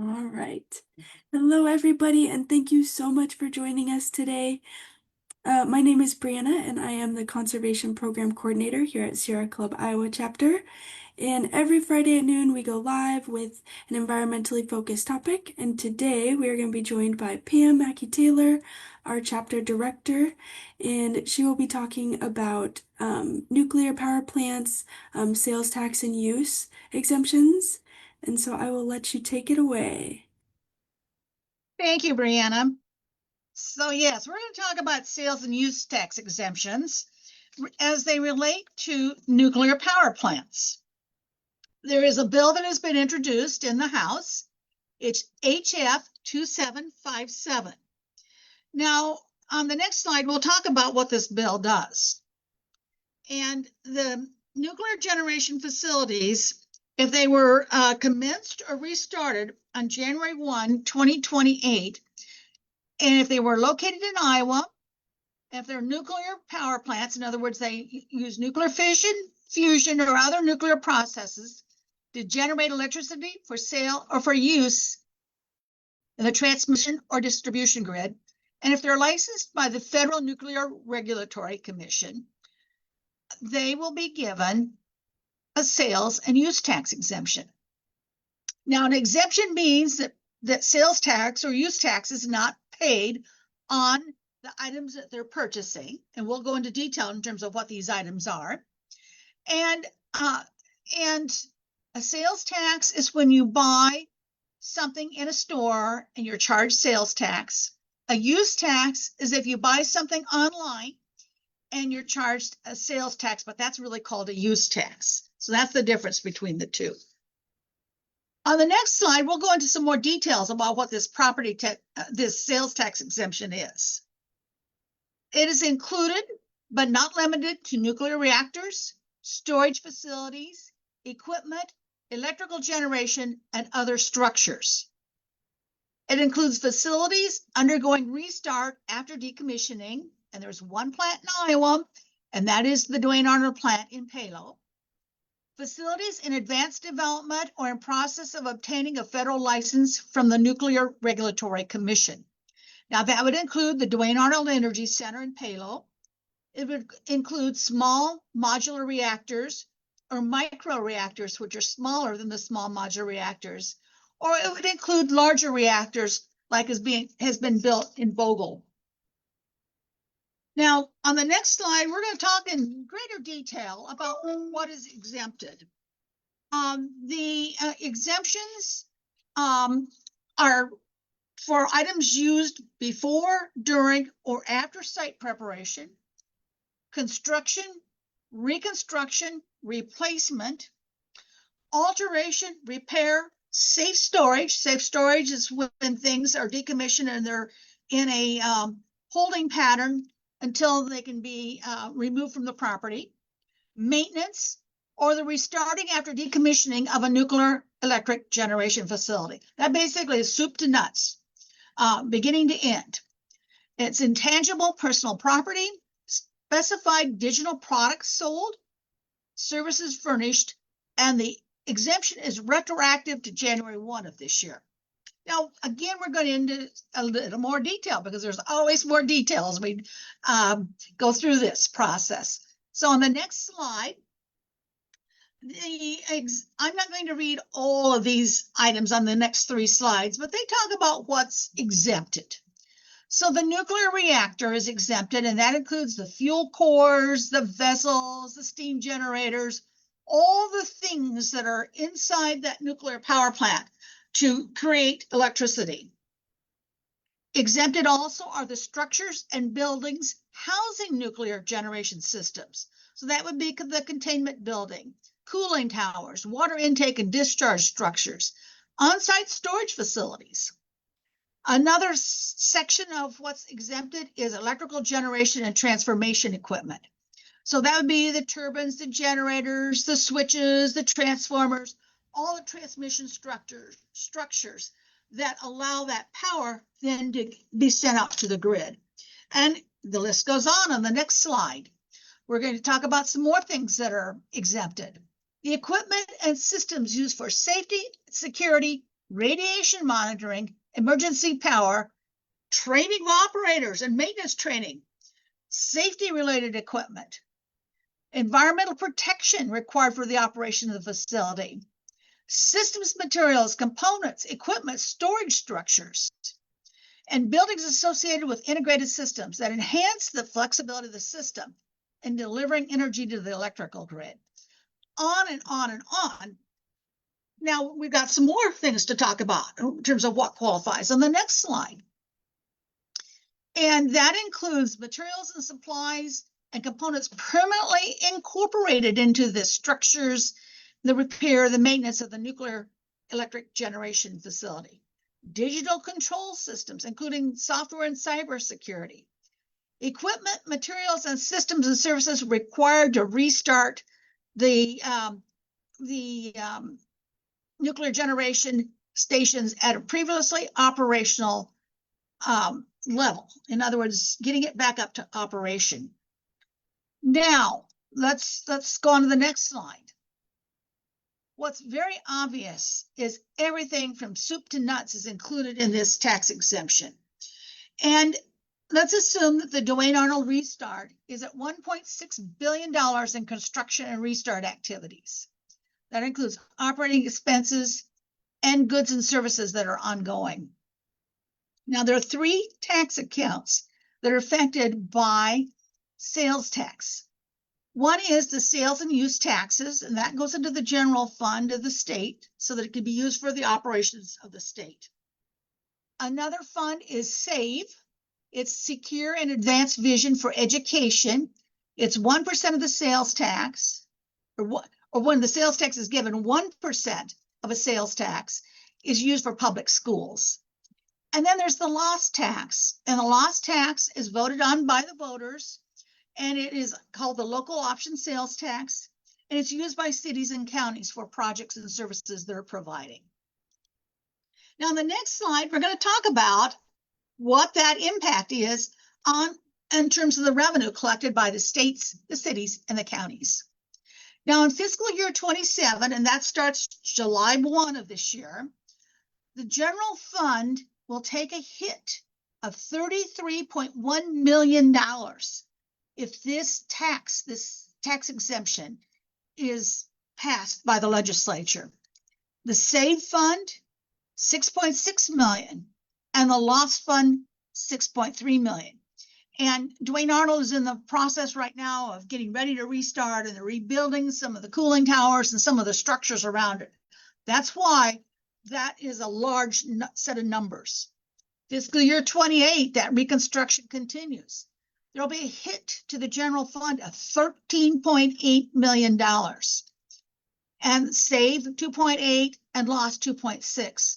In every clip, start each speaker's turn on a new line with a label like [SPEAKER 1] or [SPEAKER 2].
[SPEAKER 1] All right. Hello, everybody, and thank you so much for joining us today. My name is Brianna, and I am the Conservation Program Coordinator here at Sierra Club Iowa chapter. And every Friday at noon, we go live with an environmentally focused topic. And today, we are going to be joined by Pam Mackey Taylor, our chapter director, and she will be talking about nuclear power plants, sales tax and use exemptions. And so I will let you take it away.
[SPEAKER 2] Thank you, Brianna. So yes, we're going to talk about sales and use tax exemptions as they relate to nuclear power plants. There is a bill that has been introduced in the House. It's HF2757. Now, on the next slide, we'll talk about what this bill does. And the nuclear generation facilities, if they were commenced or restarted on January 1, 2028, and if they were located in Iowa, if they're nuclear power plants, in other words, they use nuclear fission, fusion, or other nuclear processes to generate electricity for sale or for use in the transmission or distribution grid, and if they're licensed by the Federal Nuclear Regulatory Commission, they will be given a sales and use tax exemption. Now, an exemption means that sales tax or use tax is not paid on the items that they're purchasing, and we'll go into detail in terms of what these items are. And a sales tax is when you buy something in a store and you're charged sales tax. A use tax is if you buy something online and you're charged a sales tax, but that's really called a use tax. So that's the difference between the two. On the next slide, we'll go into some more details about what this this sales tax exemption is. It is included, but not limited to nuclear reactors, storage facilities, equipment, electrical generation, and other structures. It includes facilities undergoing restart after decommissioning, and there's one plant in Iowa, and that is the Duane Arnold plant in Palo. Facilities in advanced development or in process of obtaining a federal license from the Nuclear Regulatory Commission. Now, that would include the Duane Arnold Energy Center in Palo. It would include small modular reactors or micro reactors, which are smaller than the small modular reactors, or it would include larger reactors like has been built in Vogtle. Now, on the next slide, we're going to talk in greater detail about what is exempted. The exemptions are for items used before, during, or after site preparation, construction, reconstruction, replacement, alteration, repair, safe storage. Safe storage is when things are decommissioned and they're in a holding pattern until they can be removed from the property, maintenance, or the restarting after decommissioning of a nuclear electric generation facility. That basically is soup to nuts, beginning to end. It's intangible personal property, specified digital products sold, services furnished, and the exemption is retroactive to January 1 of this year. Now, again, we're going into a little more detail because there's always more details as we go through this process. So on the next slide, I'm not going to read all of these items on the next 3 slides, but they talk about what's exempted. So the nuclear reactor is exempted, and that includes the fuel cores, the vessels, the steam generators, all the things that are inside that nuclear power plant to create electricity. Exempted also are the structures and buildings housing nuclear generation systems. So that would be the containment building, cooling towers, water intake and discharge structures, on-site storage facilities. Another section of what's exempted is electrical generation and transformation equipment. So that would be the turbines, the generators, the switches, the transformers, all the transmission structures that allow that power then to be sent out to the grid. And the list goes on the next slide. We're going to talk about some more things that are exempted. The equipment and systems used for safety, security, radiation monitoring, emergency power, training of operators and maintenance training, safety-related equipment, environmental protection required for the operation of the facility, systems materials, components, equipment, storage structures, and buildings associated with integrated systems that enhance the flexibility of the system in delivering energy to the electrical grid. On and on and on. Now, we've got some more things to talk about in terms of what qualifies on the next slide. And that includes materials and supplies and components permanently incorporated into the structures, the repair, the maintenance of the nuclear electric generation facility. Digital control systems, including software and cybersecurity. Equipment, materials, and systems and services required to restart the nuclear generation stations at a previously operational level. In other words, getting it back up to operation. Now, let's go on to the next slide. What's very obvious is everything from soup to nuts is included in this tax exemption. And let's assume that the Duane Arnold restart is at $1.6 billion in construction and restart activities. That includes operating expenses and goods and services that are ongoing. Now, there are three tax accounts that are affected by sales tax. One is the sales and use taxes, and that goes into the general fund of the state so that it can be used for the operations of the state. Another fund is SAVE. It's Secure and Advanced Vision for Education. It's 1% of the sales tax, or when the sales tax is given, 1% of a sales tax is used for public schools. And then there's the loss tax, and the loss tax is voted on by the voters, and it is called the local option sales tax, and it's used by cities and counties for projects and services they're providing. Now, on the next slide, we're going to talk about what that impact is in terms of the revenue collected by the states, the cities, and the counties. Now, in fiscal year 27, and that starts July 1 of this year, the general fund will take a hit of $33.1 million if this tax exemption is passed by the legislature. The SAVE fund, $6.6 million, and the loss fund, $6.3 million. And Duane Arnold is in the process right now of getting ready to restart, and they're rebuilding some of the cooling towers and some of the structures around it. That's why that is a large set of numbers. Fiscal year 28, that reconstruction continues. There'll be a hit to the general fund of $13.8 million. And SAVE 2.8 and loss 2.6.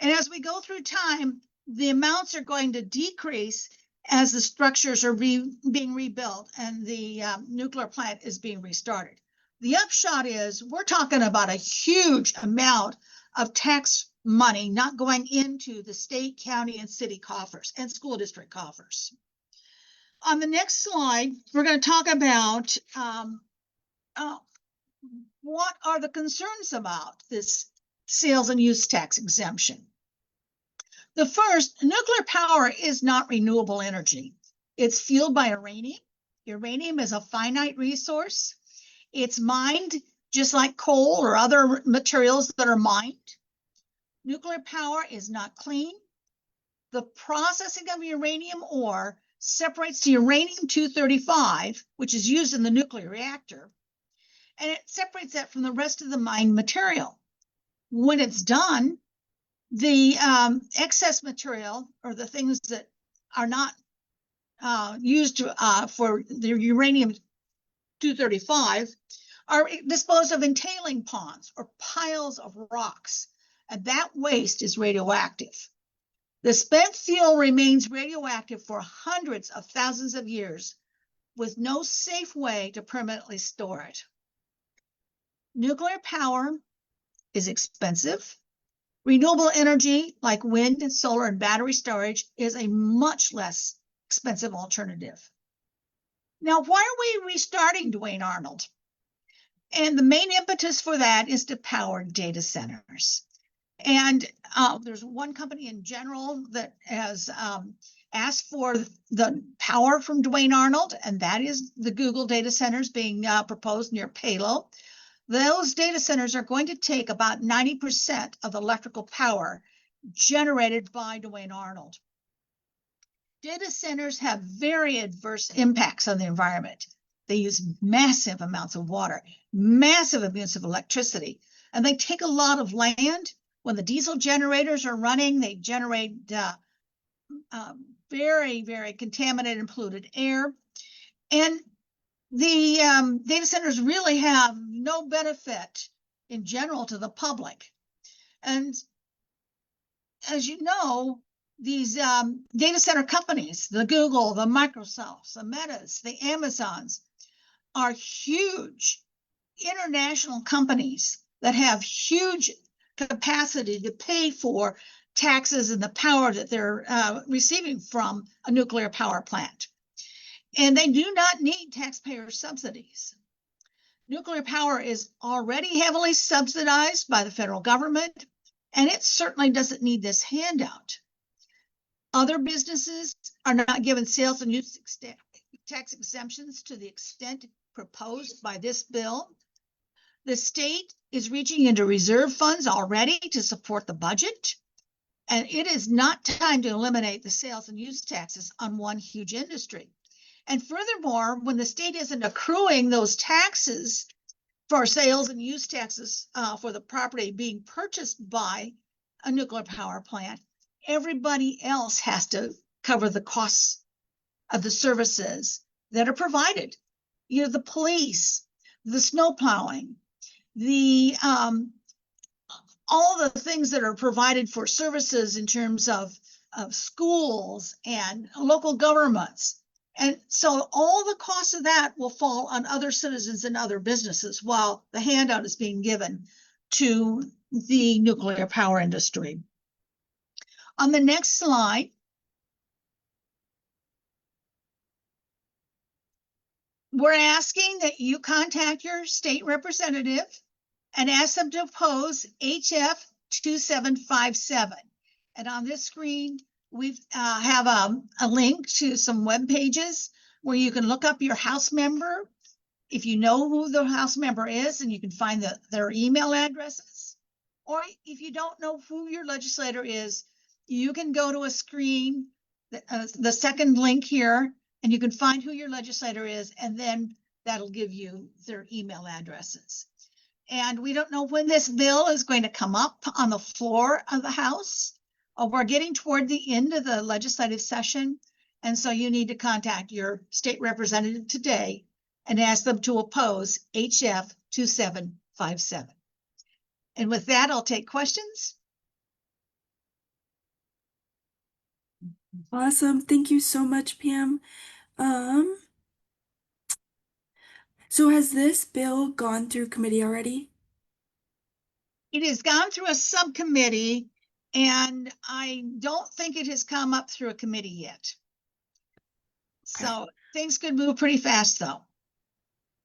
[SPEAKER 2] And as we go through time, the amounts are going to decrease as the structures are being rebuilt and the nuclear plant is being restarted. The upshot is we're talking about a huge amount of tax money not going into the state, county, and city coffers and school district coffers. On the next slide, we're going to talk about what are the concerns about this sales and use tax exemption. The first, nuclear power is not renewable energy. It's fueled by uranium. Uranium is a finite resource. It's mined just like coal or other materials that are mined. Nuclear power is not clean. The processing of uranium ore separates the uranium-235, which is used in the nuclear reactor, and it separates that from the rest of the mined material. When it's done, the excess material, or the things that are not used for the uranium-235, are disposed of in tailing ponds or piles of rocks, and that waste is radioactive. The spent fuel remains radioactive for hundreds of thousands of years with no safe way to permanently store it. Nuclear power is expensive. Renewable energy like wind, solar, and battery storage is a much less expensive alternative. Now, why are we restarting Duane Arnold? And the main impetus for that is to power data centers. And there's one company in general that has asked for the power from Duane Arnold, and that is the Google data centers being proposed near Palo. Those data centers are going to take about 90% of the electrical power generated by Duane Arnold. Data centers have very adverse impacts on the environment. They use massive amounts of water, massive amounts of electricity, and they take a lot of land. When the diesel generators are running, they generate very, very contaminated and polluted air. And the data centers really have no benefit in general to the public. And as you know, these data center companies, the Google, the Microsofts, the Metas, the Amazons, are huge international companies that have huge capacity to pay for taxes and the power that they're receiving from a nuclear power plant. And they do not need taxpayer subsidies. Nuclear power is already heavily subsidized by the federal government, and it certainly doesn't need this handout. Other businesses are not given sales and use tax exemptions to the extent proposed by this bill. The state is reaching into reserve funds already to support the budget, and it is not time to eliminate the sales and use taxes on one huge industry. And furthermore, when the state isn't accruing those taxes for sales and use taxes for the property being purchased by a nuclear power plant, everybody else has to cover the costs of the services that are provided. You know, the police, the snow plowing, the all the things that are provided for services in terms of schools and local governments. And so all the costs of that will fall on other citizens and other businesses while the handout is being given to the nuclear power industry. On the next slide, we're asking that you contact your state representative and ask them to oppose HF2757. And on this screen, we have a link to some web pages where you can look up your House member, if you know who the House member is, and you can find their email addresses. Or if you don't know who your legislator is, you can go to a screen, the second link here, and you can find who your legislator is, and then that'll give you their email addresses. And we don't know when this bill is going to come up on the floor of the House. We're getting toward the end of the legislative session, and so you need to contact your state representative today and ask them to oppose HF 2757. And with that, I'll take questions.
[SPEAKER 1] Awesome. Thank you so much, Pam. So has this bill gone through committee already?
[SPEAKER 2] It has gone through a subcommittee, and I don't think it has come up through a committee yet. So things could move pretty fast, though.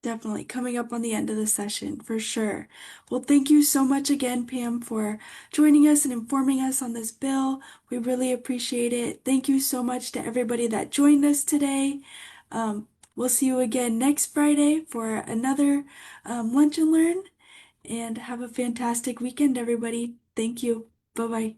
[SPEAKER 1] Definitely coming up on the end of the session for sure. Well, thank you so much again, Pam, for joining us and informing us on this bill. We really appreciate it. Thank you so much to everybody that joined us today. We'll see you again next Friday for another Lunch and Learn, and have a fantastic weekend, everybody. Thank you. Bye-bye.